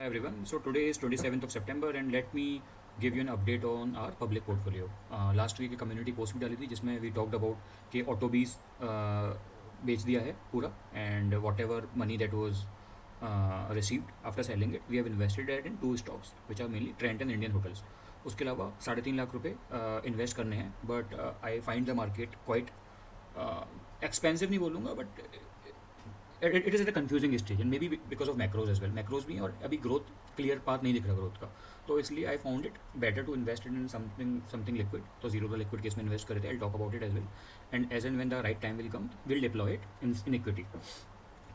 Hi everyone. So today is 27th of September and let me give you an update on our public portfolio. Last week एक community post भी डाली थी जिसमें we talked about कि ऑटोबीज बेच दिया है पूरा and whatever money that was received after selling it we have invested at in two stocks which are mainly Trent and Indian hotels. उसके अलावा 3.5 लाख रुपये इन्वेस्ट करने हैं but I find the market quite expensive नहीं बोलूँगा but it is at a confusing stage and maybe because of macros as well. Macros भी हैं और अभी ग्रोथ क्लियर पाथ नहीं दिख रहा ग्रोथ का, तो इसलिए I found it better to invest in something liquid. तो जीरो द लिक्विड केस में इन्वेस्ट करे थे. I talk about it as well and as and when the right time will come will deploy it in equity.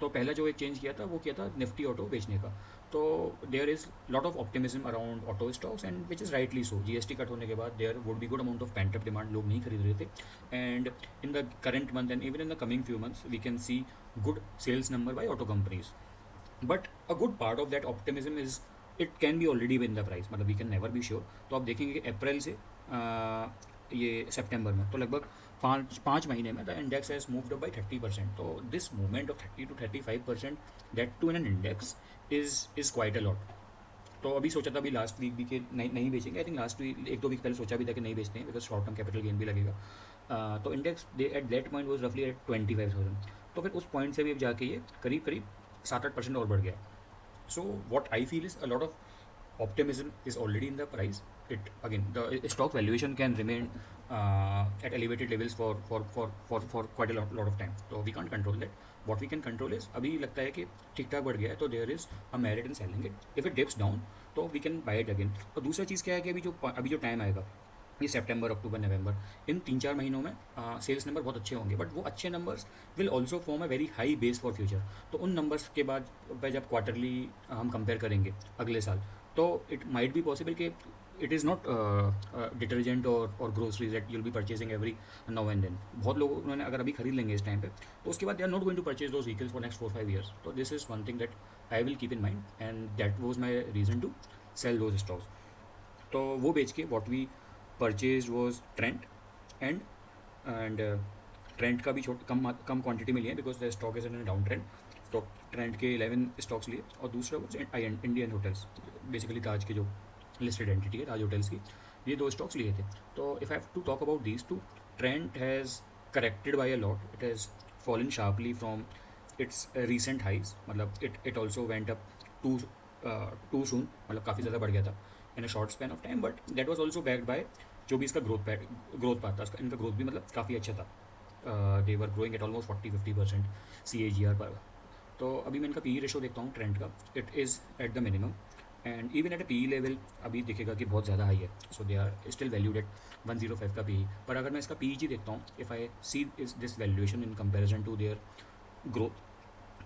तो पहला जो एक change किया था वो किया था निफ्टी ऑटो बेचने का. तो there is lot of optimism around auto stocks and which is rightly so. GST cut होने के बाद there would be good amount of pent up demand, लोग नहीं खरीद रहे थे. And in the current month and even in the coming few months we can see good sales number by auto companies, but a good part of that optimism is it can be already in the price. मतलब we can never be sure. तो आप देखेंगे कि अप्रैल से ये सितंबर में तो लगभग पाँच महीने में the index has moved up by 30%. तो this movement of 30 to 35% that too in an index is quite a lot. तो अभी सोचा था अभी लास्ट वीक भी कि नहीं बेचेंगे. I think last week 1-2 week पहले सोचा भी था कि नहीं बेचते हैं because short term capital gain भी लगेगा. तो index at that point was रफली एट 25,000. तो फिर उस पॉइंट से भी अब जाके ये करीब करीब 7-8% और बढ़ गया. So what I feel is a lot of optimism is already in the price. It again, the stock valuation can remain at elevated levels for quite a lot of time. So we can't control that. What we can control is अभी लगता है कि ठीक ठाक बढ़ गया है तो there is a merit in selling it. If it dips down तो we can buy it again. और दूसरा चीज़ क्या है कि अभी जो टाइम आएगा ये सितंबर, अक्टूबर, नवंबर, इन 3-4 महीनों में सेल्स नंबर बहुत अच्छे होंगे बट वो अच्छे numbers will also form a very high base for future. तो उन नंबर्स के बाद जब क्वार्टरली हम कंपेयर करेंगे अगले साल तो इट माइट बी पॉसिबल कि इट इज़ नॉट डिटर्जेंट और groceries that you'll be purchasing every now and then. बहुत लोग उन्होंने अगर अभी खरीद लेंगे इस टाइम पे तो उसके बाद they are not going to purchase those vehicles for next 4-5 years. तो this is one thing that I will keep in mind and that was my reason to sell those stocks. तो वो बेच के what we purchase was Trent and Trent का भी कम quantity में लिए because the stock is in down trend. तो ट्रेंड के 11 स्टॉक्स लिए और दूसरा वो इंडियन होटल्स, बेसिकली ताज के जो लिस्टेड एंटिटी है ताज होटल्स की, ये 2 स्टॉक्स लिए थे. तो if I have to talk about these two, Trent has corrected by a lot. It has fallen sharply from its recent highs. मतलब it also went up too soon, मतलब काफ़ी ज़्यादा बढ़ गया था in a short span of time. But that was also backed by जो भी इसका ग्रोथ पाथ था इसका, इनका ग्रोथ भी मतलब काफ़ी अच्छा था. They were growing at almost 40-50% CAGR पर. तो अभी मैं इनका पी रेशो देखता हूँ ट्रेंड का, it is at the minimum and even at a P level अभी दिखेगा कि बहुत ज़्यादा हाई है. So they are still valued at 105 का पी. पर अगर मैं इसका पी देखता हूँ, if I see is this valuation in comparison to their growth,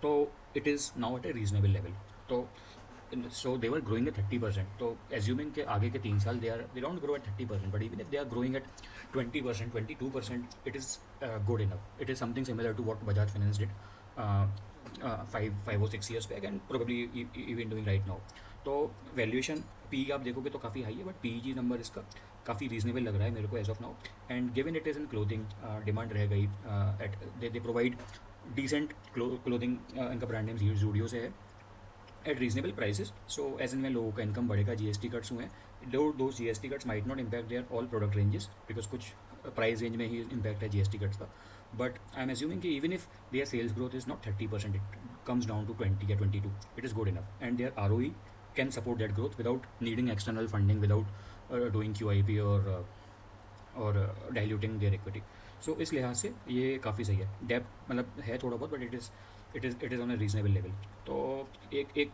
तो it is now at a reasonable level. तो so they were growing at 30%. तो assuming के आगे के 3 साल they don't grow at 30%, but even if they are growing at 20%, 22%, it is good enough. It is something similar to what Bajaj Finance did 5 or 6 years back and probably even doing right now. तो valuation P आप देखोगे तो काफ़ी high है but P number इसका काफ़ी reasonable लग रहा है मेरे को as of now. And given it is in clothing, demand रह गई at they provide decent clothing. इनका ब्रांड नेम जूडियो से है at reasonable prices. So as इन में लोगों का इनकम बढ़ेगा. जीएसटी कट्स हुए हैं, though GST cuts might not impact their all product ranges because कुछ प्राइस रेंज में ही इम्पैक्ट है जीएसटी कट्स का. बट आई एम एज्यूमिंग कि even if their sales growth is not 30%, it comes down to 20 या 22, it is good enough and their ROE can support that growth without needing external funding, without doing QIP और diluting their equity. So इस लिहाज से ये काफ़ी सही है. Depth मतलब है थोड़ा बहुत but it is on a reasonable level. तो एक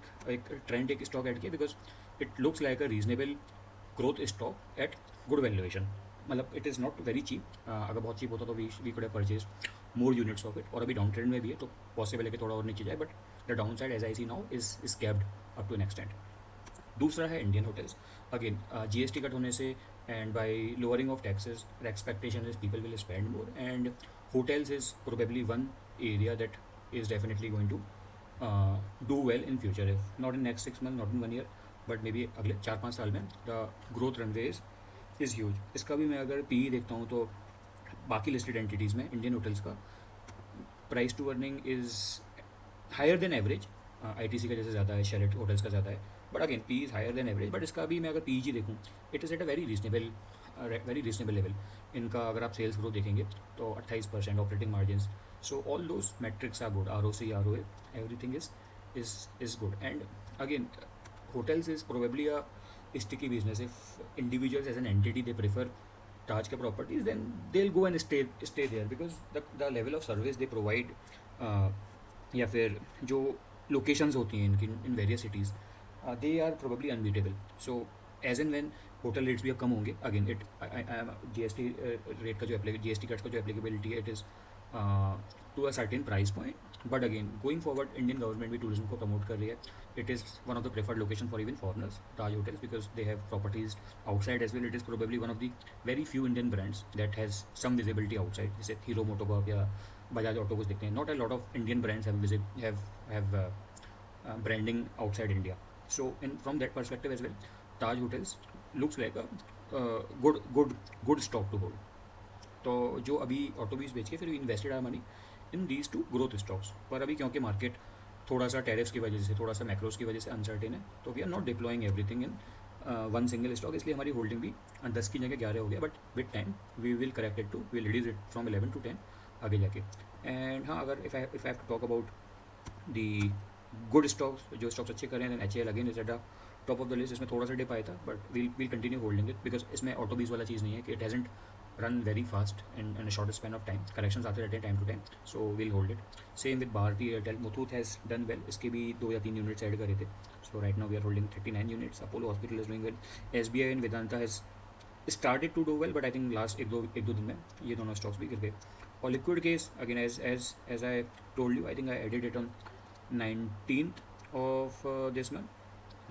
ट्रेंड एक स्टॉक ऐड किया because it looks like a reasonable growth stock at good valuation. मतलब it is not very cheap. अगर बहुत चीप होता तो we could have purchase more units of it. और अभी डाउन ट्रेंड में भी है तो पॉसिबल है कि थोड़ा और नीचे जाए but the downside as I see now is capped up to an extent. दूसरा है Indian hotels. Again GST cut होने से and by lowering of taxes the expectation is people will spend more and hotels is probably one area that is definitely going to do well in future, if not in next 6 months, not in 1 year, but maybe अगले 4-5 साल में the growth runway is huge. इसका भी मैं अगर PE देखता हूँ तो बाकी लिस्टेड एंटिटीज़ में इंडियन होटल्स का price to earning is higher than average. ITC का जैसे ज़्यादा है, शेरेट होटल्स का ज़्यादा है, but again P is higher than average, but इसका भी मैं अगर पी जी देखूँ, it is at a very reasonable level. इनका अगर आप सेल्स ग्रोथ देखेंगे तो 28%, operating margin, so all those metrics are good, ROC, ROA, everything is good. And again, hotels is probably a sticky business. If individuals as an entity they prefer Taj ke properties, then they'll go and stay there, because the level of service they provide, uh, या फिर जो locations होती हैं इनकी in various cities, they are probably unbeatable. So as and when hotel rates भी अब कम होंगे, again it GST rate का जो जीएसटी कट्स का जो एप्लीकेबिलिटी है, it is to a certain price point. But again going forward Indian government भी tourism को प्रमोट कर रही है. It is one of the preferred location for even foreigners, Taj hotels, because they have properties outside as well. It is probably one of the very few Indian brands that has some visibility outside, जैसे हीरो मोटोकॉर्प या Bajaj auto कुछ देखते हैं. Not a lot of Indian brands have branding outside India. So from that perspective as well, Taj Hotels looks like a good stock to hold. तो जो अभी ऑटोबीज बेच के फिर invested our money in these two growth stocks. पर अभी क्योंकि market थोड़ा सा टैरिफ्स की वजह से, थोड़ा सा मैक्रोस की वजह से अनसर्टेन है, तो we are not deploying everything in one single stock. इसलिए हमारी होल्डिंग भी 10 की जगह 11 हो गया. But with time we will correct it too, will reduce it from 11 to 10 आगे जाके. एंड हाँ, अगर if I have to talk about the good stocks, जो स्टॉक्स अच्छे करें, then HAL again is at the top of the list. इसमें थोड़ा सा डिप आया था, but we'll continue holding it, because इसमें ऑटोबीज वाला चीज़ नहीं है कि it hasn't run very fast in a short span of time. Corrections आते रहते हैं time to time, so we'll hold it. Same with Bharti Airtel. Muthoot has done well. इसके भी 2 या 3 यूनिट्स ऐड करे थे. So right now we are holding 39 units. Apollo Hospital is doing well. SBI and Vedanta has started to do well, but I think last एक दो दिन में ये दोनों स्टॉक्स भी गिर गए. और liquid case again as I told you, I think I added it on 19th of this month.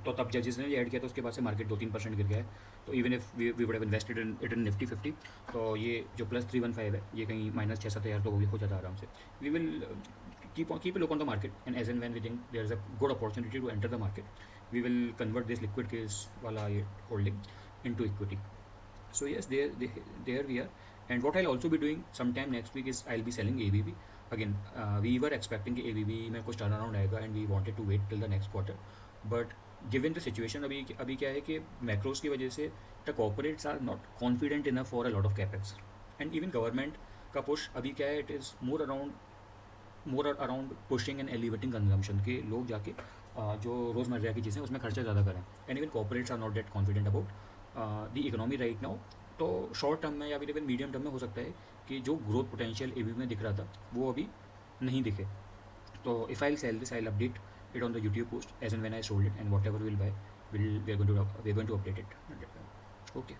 तो तब जजेस ने ऐड किया था, उसके बाद से मार्केट 2-3% गिर गया है. तो even if we would have invested in it in Nifty 50, तो ये जो +315 है, ये कहीं -6-7 हज़ार तो हो जाता है आराम से. We will keep a look on the market, and as and when we think there is a good opportunity to enter the market, we will convert this liquid case wala holding into equity. So yes, there we are. And what I'll also be doing sometime next week is I'll be selling ABB. Again, we were expecting कि ABB में कुछ turnaround आएगा, and we wanted to wait till the next quarter. But given the situation, अभी क्या है कि macros की वजह से the corporates are not confident enough for a lot of capex. And even government का push अभी क्या है, it is more around pushing and elevating consumption, के लोग जाके जो रोज़मर्रा की चीज़ें उसमें खर्चा ज़्यादा करें. And even corporates are not that confident about the economy right now. तो शॉर्ट टर्म में या फिर इवन मीडियम टर्म में हो सकता है कि जो ग्रोथ पोटेंशियल ABB में दिख रहा था वो अभी नहीं दिखे. तो if I sell this, I will update it on the YouTube post as and when I sold it, and whatever we'll buy, we're going to update it. Okay.